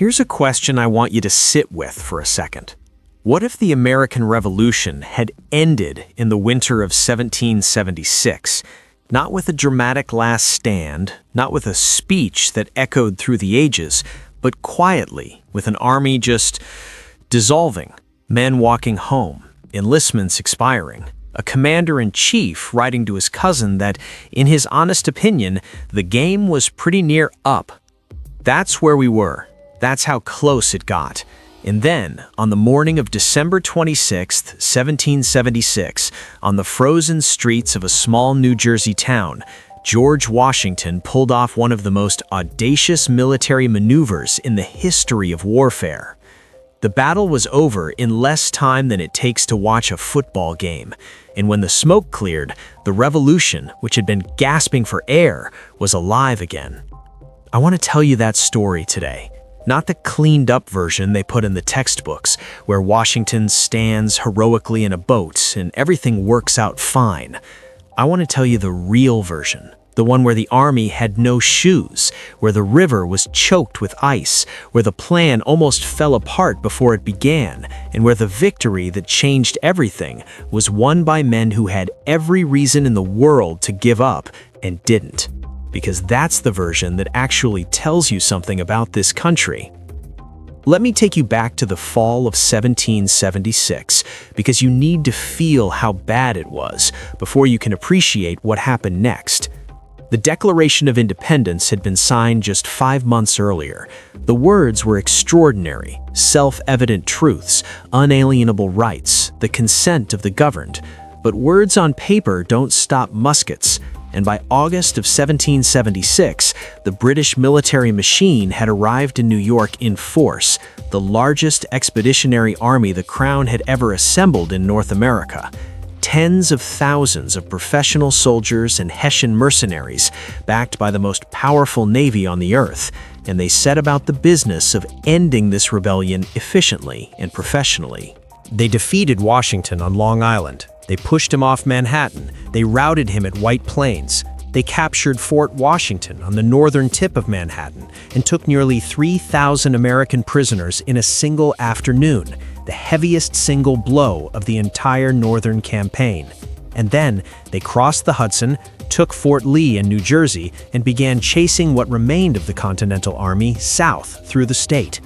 Here's a question I want you to sit with for a second. What if the American Revolution had ended in the winter of 1776, not with a dramatic last stand, not with a speech that echoed through the ages, but quietly, with an army just dissolving, men walking home, enlistments expiring, a commander-in-chief writing to his cousin that, in his honest opinion, the game was pretty near up. That's where we were. That's how close it got. And then, on the morning of December 26, 1776, on the frozen streets of a small New Jersey town, George Washington pulled off one of the most audacious military maneuvers in the history of warfare. The battle was over in less time than it takes to watch a football game, and when the smoke cleared, the revolution, which had been gasping for air, was alive again. I want to tell you that story today. Not the cleaned-up version they put in the textbooks, where Washington stands heroically in a boat and everything works out fine. I want to tell you the real version, the one where the army had no shoes, where the river was choked with ice, where the plan almost fell apart before it began, and where the victory that changed everything was won by men who had every reason in the world to give up and didn't. Because that's the version that actually tells you something about this country. Let me take you back to the fall of 1776, because you need to feel how bad it was before you can appreciate what happened next. The Declaration of Independence had been signed just 5 months earlier. The words were extraordinary, self-evident truths, unalienable rights, the consent of the governed. But words on paper don't stop muskets. And by August of 1776, the British military machine had arrived in New York in force, the largest expeditionary army the Crown had ever assembled in North America. Tens of thousands of professional soldiers and Hessian mercenaries, backed by the most powerful navy on the earth, and they set about the business of ending this rebellion efficiently and professionally. They defeated Washington on Long Island. They pushed him off Manhattan. They routed him at White Plains. They captured Fort Washington on the northern tip of Manhattan and took nearly 3,000 American prisoners in a single afternoon, the heaviest single blow of the entire northern campaign. And then they crossed the Hudson, took Fort Lee in New Jersey, and began chasing what remained of the Continental Army south through the state.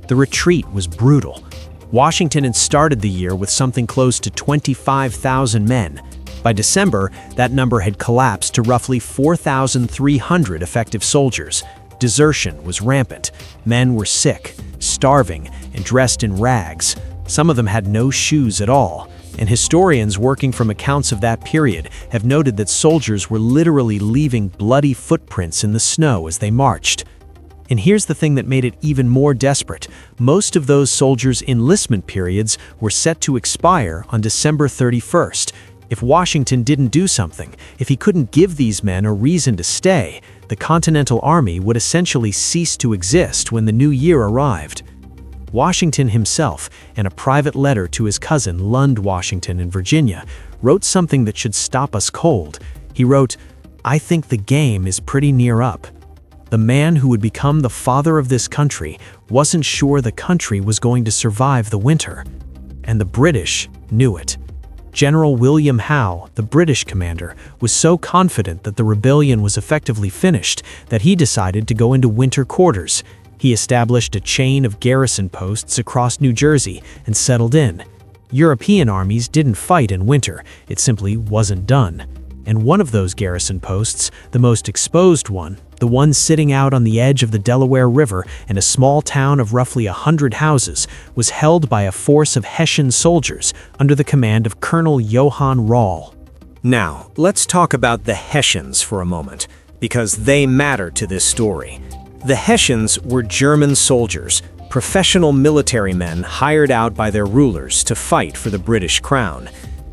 The retreat was brutal. Washington had started the year with something close to 25,000 men. By December, that number had collapsed to roughly 4,300 effective soldiers. Desertion was rampant. Men were sick, starving, and dressed in rags. Some of them had no shoes at all. And historians working from accounts of that period have noted that soldiers were literally leaving bloody footprints in the snow as they marched. And here's the thing that made it even more desperate. Most of those soldiers' enlistment periods were set to expire on December 31st. If Washington didn't do something, if he couldn't give these men a reason to stay, the Continental Army would essentially cease to exist when the new year arrived. Washington himself, in a private letter to his cousin Lund Washington in Virginia, wrote something that should stop us cold. He wrote, "I think the game is pretty near up." The man who would become the father of this country wasn't sure the country was going to survive the winter. And the British knew it. General William Howe, the British commander, was so confident that the rebellion was effectively finished that he decided to go into winter quarters. He established a chain of garrison posts across New Jersey and settled in. European armies didn't fight in winter, it simply wasn't done. And one of those garrison posts, the most exposed one, the one sitting out on the edge of the Delaware River in a small town of roughly 100 houses, was held by a force of Hessian soldiers under the command of Colonel Johann Rall. Now, let's talk about the Hessians for a moment, because they matter to this story. The Hessians were German soldiers, professional military men hired out by their rulers to fight for the British crown.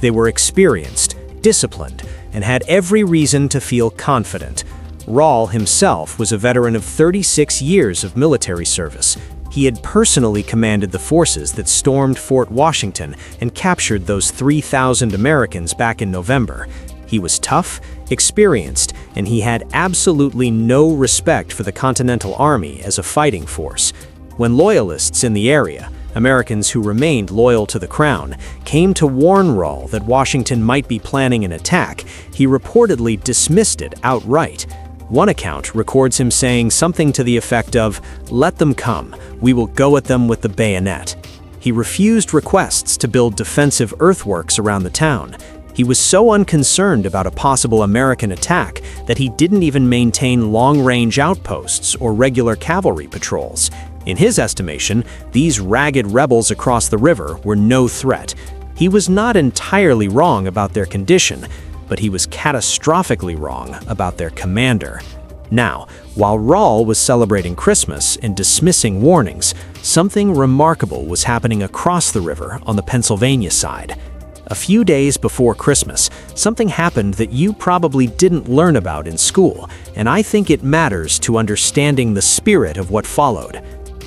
They were experienced, disciplined, and had every reason to feel confident. Rall himself was a veteran of 36 years of military service. He had personally commanded the forces that stormed Fort Washington and captured those 3,000 Americans back in November. He was tough, experienced, and he had absolutely no respect for the Continental Army as a fighting force. When loyalists in the area, Americans who remained loyal to the crown, came to warn Rall that Washington might be planning an attack, he reportedly dismissed it outright. One account records him saying something to the effect of, "Let them come, we will go at them with the bayonet." He refused requests to build defensive earthworks around the town. He was so unconcerned about a possible American attack that he didn't even maintain long-range outposts or regular cavalry patrols. In his estimation, these ragged rebels across the river were no threat. He was not entirely wrong about their condition, but he was catastrophically wrong about their commander. Now, while Rall was celebrating Christmas and dismissing warnings, something remarkable was happening across the river on the Pennsylvania side. A few days before Christmas, something happened that you probably didn't learn about in school, and I think it matters to understanding the spirit of what followed.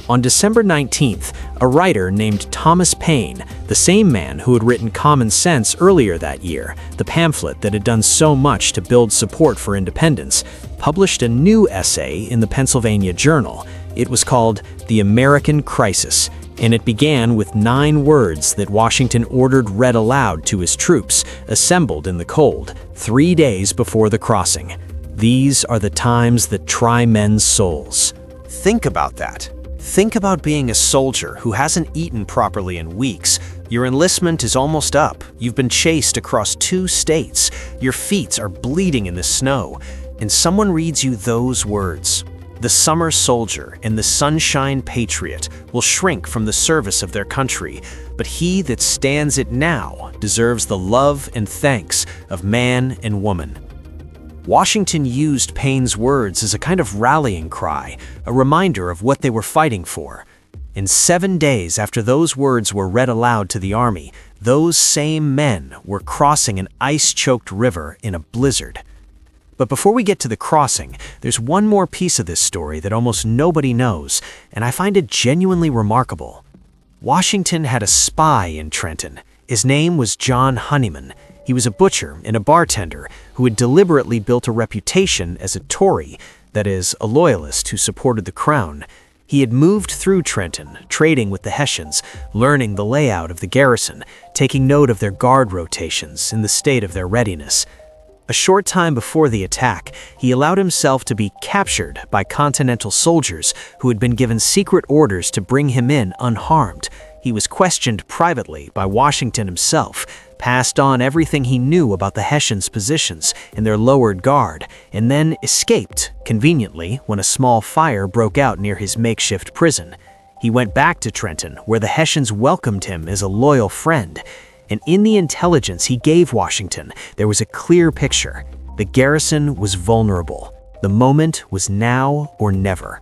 On December 19th, a writer named Thomas Paine, the same man who had written Common Sense earlier that year, the pamphlet that had done so much to build support for independence, published a new essay in the Pennsylvania Journal. It was called The American Crisis, and it began with 9 words that Washington ordered read aloud to his troops, assembled in the cold, 3 days before the crossing. These are the times that try men's souls. Think about that. Think about being a soldier who hasn't eaten properly in weeks. Your enlistment is almost up. You've been chased across 2 states. Your feet are bleeding in the snow. And someone reads you those words. The summer soldier and the sunshine patriot will shrink from the service of their country, but he that stands it now deserves the love and thanks of man and woman. Washington used Paine's words as a kind of rallying cry, a reminder of what they were fighting for. In 7 days after those words were read aloud to the army, those same men were crossing an ice-choked river in a blizzard. But before we get to the crossing, there's one more piece of this story that almost nobody knows, and I find it genuinely remarkable. Washington had a spy in Trenton. His name was John Honeyman. He was a butcher and a bartender who had deliberately built a reputation as a Tory, that is, a loyalist who supported the crown. He had moved through Trenton, trading with the Hessians, learning the layout of the garrison, taking note of their guard rotations and the state of their readiness. A short time before the attack, he allowed himself to be captured by Continental soldiers who had been given secret orders to bring him in unharmed. He was questioned privately by Washington himself, passed on everything he knew about the Hessians' positions and their lowered guard, and then escaped, conveniently, when a small fire broke out near his makeshift prison. He went back to Trenton, where the Hessians welcomed him as a loyal friend. And in the intelligence he gave Washington, there was a clear picture. The garrison was vulnerable. The moment was now or never.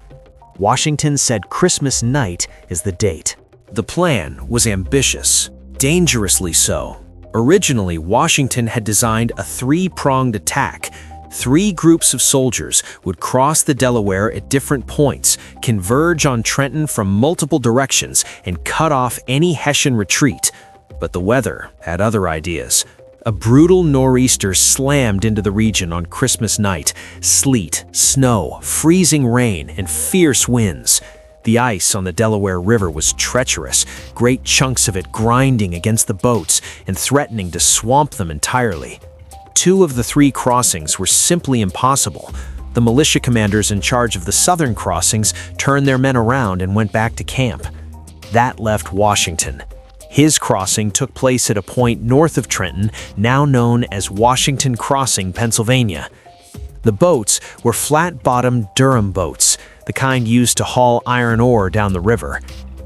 Washington said Christmas night is the date. The plan was ambitious, dangerously so. Originally, Washington had designed a 3-pronged attack. 3 groups of soldiers would cross the Delaware at different points, converge on Trenton from multiple directions, and cut off any Hessian retreat. But the weather had other ideas. A brutal nor'easter slammed into the region on Christmas night. Sleet, snow, freezing rain, and fierce winds. The ice on the Delaware River was treacherous, great chunks of it grinding against the boats and threatening to swamp them entirely. 2 of the 3 crossings were simply impossible. The militia commanders in charge of the southern crossings turned their men around and went back to camp. That left Washington. His crossing took place at a point north of Trenton, now known as Washington Crossing, Pennsylvania. The boats were flat-bottomed Durham boats, the kind used to haul iron ore down the river.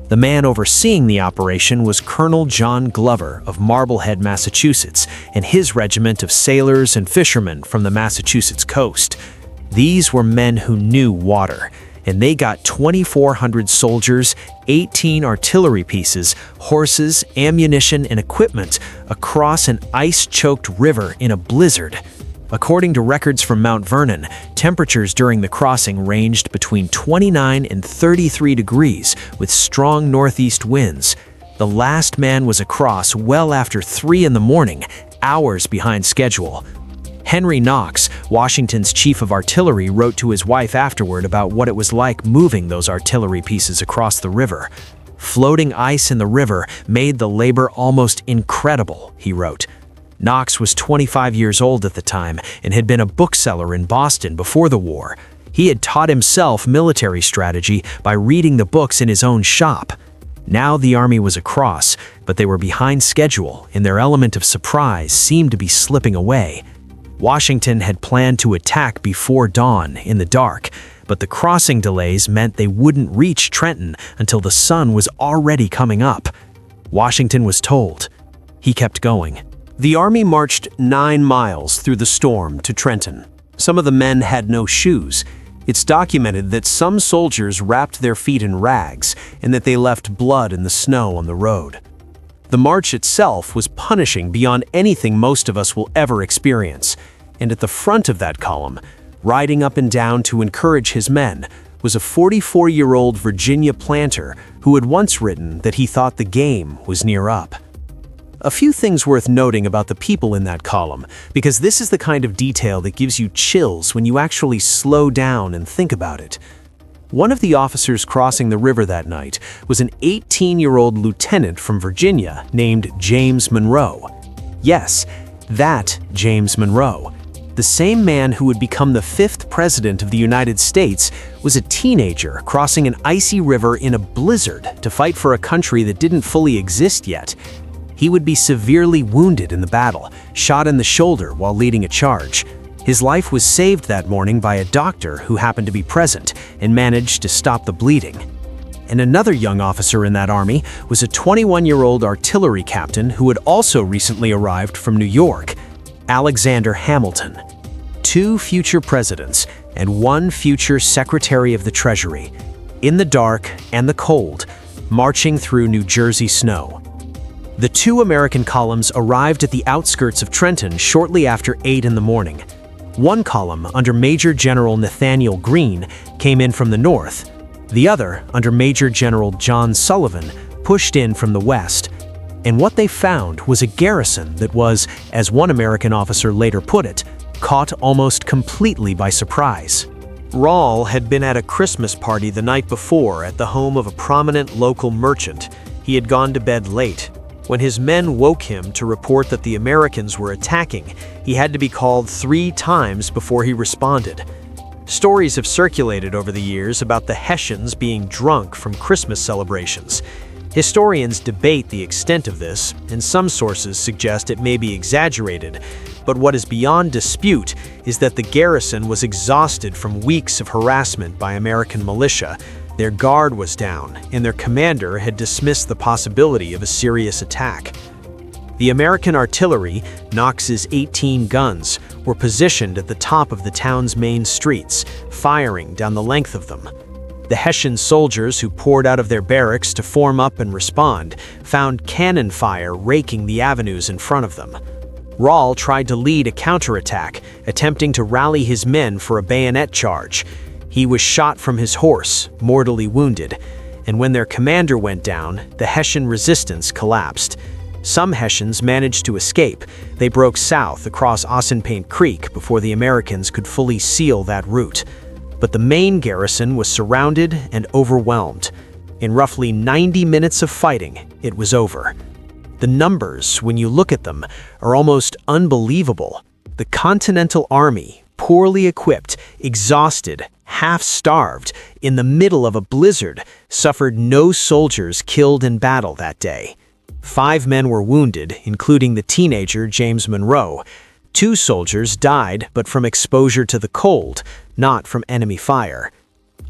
The man overseeing the operation was Colonel John Glover of Marblehead, Massachusetts, and his regiment of sailors and fishermen from the Massachusetts coast. These were men who knew water, and they got 2,400 soldiers, 18 artillery pieces, horses, ammunition, and equipment across an ice-choked river in a blizzard. According to records from Mount Vernon, temperatures during the crossing ranged between 29 and 33 degrees with strong northeast winds. The last man was across well after 3 in the morning, hours behind schedule. Henry Knox, Washington's chief of artillery, wrote to his wife afterward about what it was like moving those artillery pieces across the river. "Floating ice in the river made the labor almost incredible," he wrote. Knox was 25 years old at the time and had been a bookseller in Boston before the war. He had taught himself military strategy by reading the books in his own shop. Now the army was across, but they were behind schedule, and their element of surprise seemed to be slipping away. Washington had planned to attack before dawn in the dark, but the crossing delays meant they wouldn't reach Trenton until the sun was already coming up. Washington was told. He kept going. The army marched 9 miles through the storm to Trenton. Some of the men had no shoes. It's documented that some soldiers wrapped their feet in rags and that they left blood in the snow on the road. The march itself was punishing beyond anything most of us will ever experience, and at the front of that column, riding up and down to encourage his men, was a 44-year-old Virginia planter who had once written that he thought the game was near up. A few things worth noting about the people in that column, because this is the kind of detail that gives you chills when you actually slow down and think about it. One of the officers crossing the river that night was an 18-year-old lieutenant from Virginia named James Monroe. Yes, that James Monroe. The same man who would become the 5th president of the United States was a teenager crossing an icy river in a blizzard to fight for a country that didn't fully exist yet. He would be severely wounded in the battle, shot in the shoulder while leading a charge. His life was saved that morning by a doctor who happened to be present and managed to stop the bleeding. And another young officer in that army was a 21-year-old artillery captain who had also recently arrived from New York, Alexander Hamilton. 2 future presidents and 1 future Secretary of the Treasury, in the dark and the cold, marching through New Jersey snow. The 2 American columns arrived at the outskirts of Trenton shortly after 8 in the morning. One column, under Major General Nathaniel Greene, came in from the north. The other, under Major General John Sullivan, pushed in from the west. And what they found was a garrison that was, as one American officer later put it, caught almost completely by surprise. Rall had been at a Christmas party the night before at the home of a prominent local merchant. He had gone to bed late. When his men woke him to report that the Americans were attacking, he had to be called 3 times before he responded. Stories have circulated over the years about the Hessians being drunk from Christmas celebrations. Historians debate the extent of this, and some sources suggest it may be exaggerated, but what is beyond dispute is that the garrison was exhausted from weeks of harassment by American militia. Their guard was down, and their commander had dismissed the possibility of a serious attack. The American artillery, Knox's 18 guns, were positioned at the top of the town's main streets, firing down the length of them. The Hessian soldiers who poured out of their barracks to form up and respond found cannon fire raking the avenues in front of them. Rall tried to lead a counterattack, attempting to rally his men for a bayonet charge. He was shot from his horse, mortally wounded, and when their commander went down, the Hessian resistance collapsed. Some Hessians managed to escape. They broke south across Ossipaint Creek before the Americans could fully seal that route. But the main garrison was surrounded and overwhelmed. In roughly 90 minutes of fighting, it was over. The numbers, when you look at them, are almost unbelievable. The Continental Army, poorly equipped, exhausted, half-starved, in the middle of a blizzard, suffered no soldiers killed in battle that day. 5 men were wounded, including the teenager James Monroe. 2 soldiers died, but from exposure to the cold, not from enemy fire.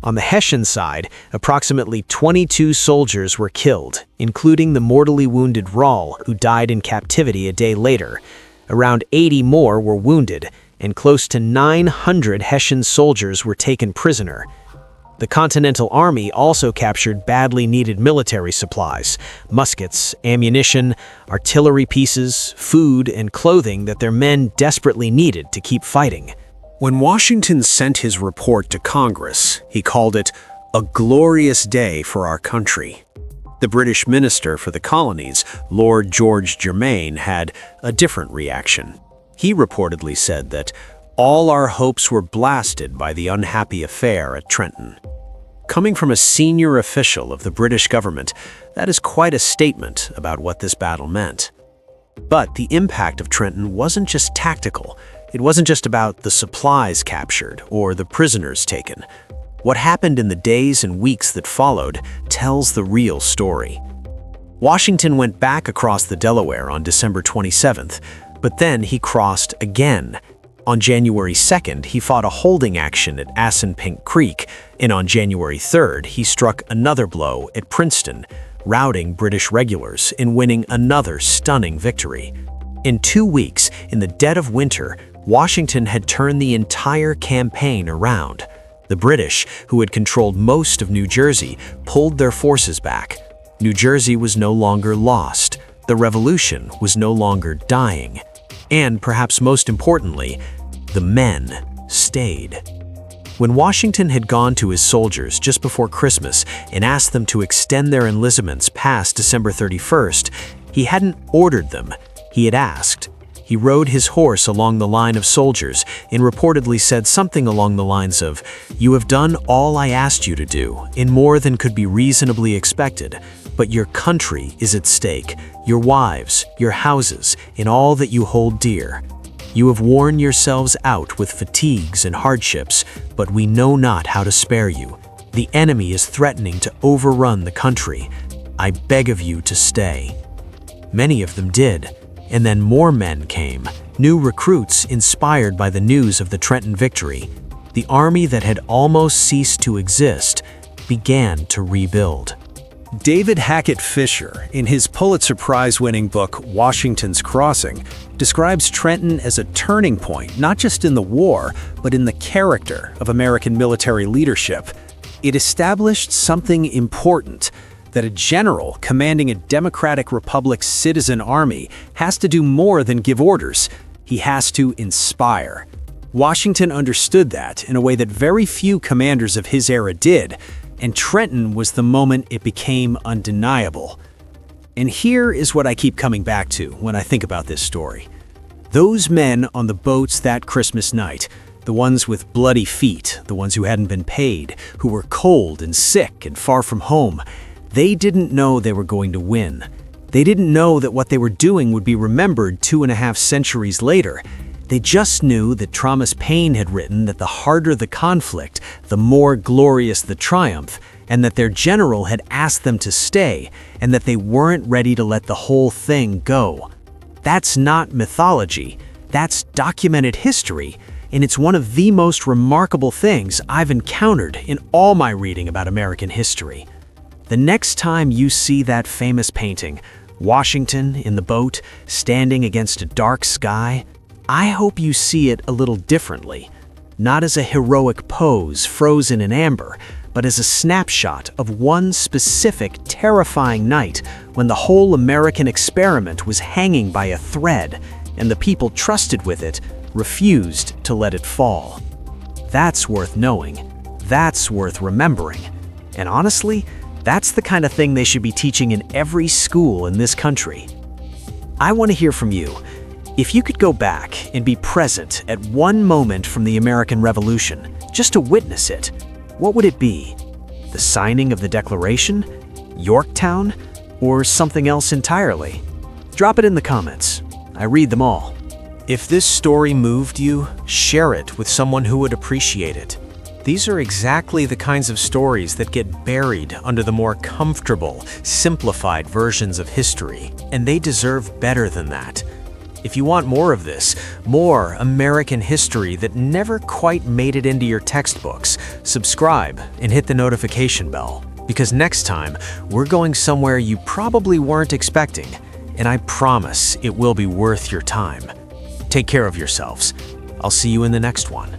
On the Hessian side, approximately 22 soldiers were killed, including the mortally wounded Rall, who died in captivity a day later. Around 80 more were wounded, and close to 900 Hessian soldiers were taken prisoner. The Continental Army also captured badly needed military supplies, muskets, ammunition, artillery pieces, food, and clothing that their men desperately needed to keep fighting. When Washington sent his report to Congress, he called it a glorious day for our country. The British minister for the colonies, Lord George Germain, had a different reaction. He reportedly said that all our hopes were blasted by the unhappy affair at Trenton. Coming from a senior official of the British government, that is quite a statement about what this battle meant. But the impact of Trenton wasn't just tactical. It wasn't just about the supplies captured or the prisoners taken. What happened in the days and weeks that followed tells the real story. Washington went back across the Delaware on December 27th, but then he crossed again. On January 2nd, he fought a holding action at Assunpink Creek, and on January 3rd, he struck another blow at Princeton, routing British regulars and winning another stunning victory. In 2 weeks, in the dead of winter, Washington had turned the entire campaign around. The British, who had controlled most of New Jersey, pulled their forces back. New Jersey was no longer lost. The revolution was no longer dying. And perhaps most importantly, the men stayed. When Washington had gone to his soldiers just before Christmas and asked them to extend their enlistments past December 31st, he hadn't ordered them, he had asked. He rode his horse along the line of soldiers and reportedly said something along the lines of, "You have done all I asked you to do, and more than could be reasonably expected, but your country is at stake, your wives, your houses, and all that you hold dear. You have worn yourselves out with fatigues and hardships, but we know not how to spare you. The enemy is threatening to overrun the country. I beg of you to stay." Many of them did, and then more men came, new recruits inspired by the news of the Trenton victory. The army that had almost ceased to exist began to rebuild. David Hackett Fisher, in his Pulitzer Prize-winning book Washington's Crossing, describes Trenton as a turning point, not just in the war, but in the character of American military leadership. It established something important, that a general commanding a democratic republic's citizen army has to do more than give orders. He has to inspire. Washington understood that in a way that very few commanders of his era did, and Trenton was the moment it became undeniable. And here is what I keep coming back to when I think about this story. Those men on the boats that Christmas night, the ones with bloody feet, the ones who hadn't been paid, who were cold and sick and far from home, they didn't know they were going to win. They didn't know that what they were doing would be remembered 2.5 centuries later. They just knew that Thomas Paine had written that the harder the conflict, the more glorious the triumph, and that their general had asked them to stay, and that they weren't ready to let the whole thing go. That's not mythology, that's documented history, and it's one of the most remarkable things I've encountered in all my reading about American history. The next time you see that famous painting, Washington in the boat, standing against a dark sky, I hope you see it a little differently, not as a heroic pose frozen in amber, but as a snapshot of one specific terrifying night when the whole American experiment was hanging by a thread and the people trusted with it refused to let it fall. That's worth knowing. That's worth remembering. And honestly, that's the kind of thing they should be teaching in every school in this country. I want to hear from you. If you could go back and be present at one moment from the American Revolution, just to witness it, what would it be? The signing of the Declaration? Yorktown? Or something else entirely? Drop it in the comments. I read them all. If this story moved you, share it with someone who would appreciate it. These are exactly the kinds of stories that get buried under the more comfortable, simplified versions of history, and they deserve better than that. If you want more of this, more American history that never quite made it into your textbooks, subscribe and hit the notification bell, because next time we're going somewhere you probably weren't expecting, and I promise it will be worth your time. Take care of yourselves. I'll see you in the next one.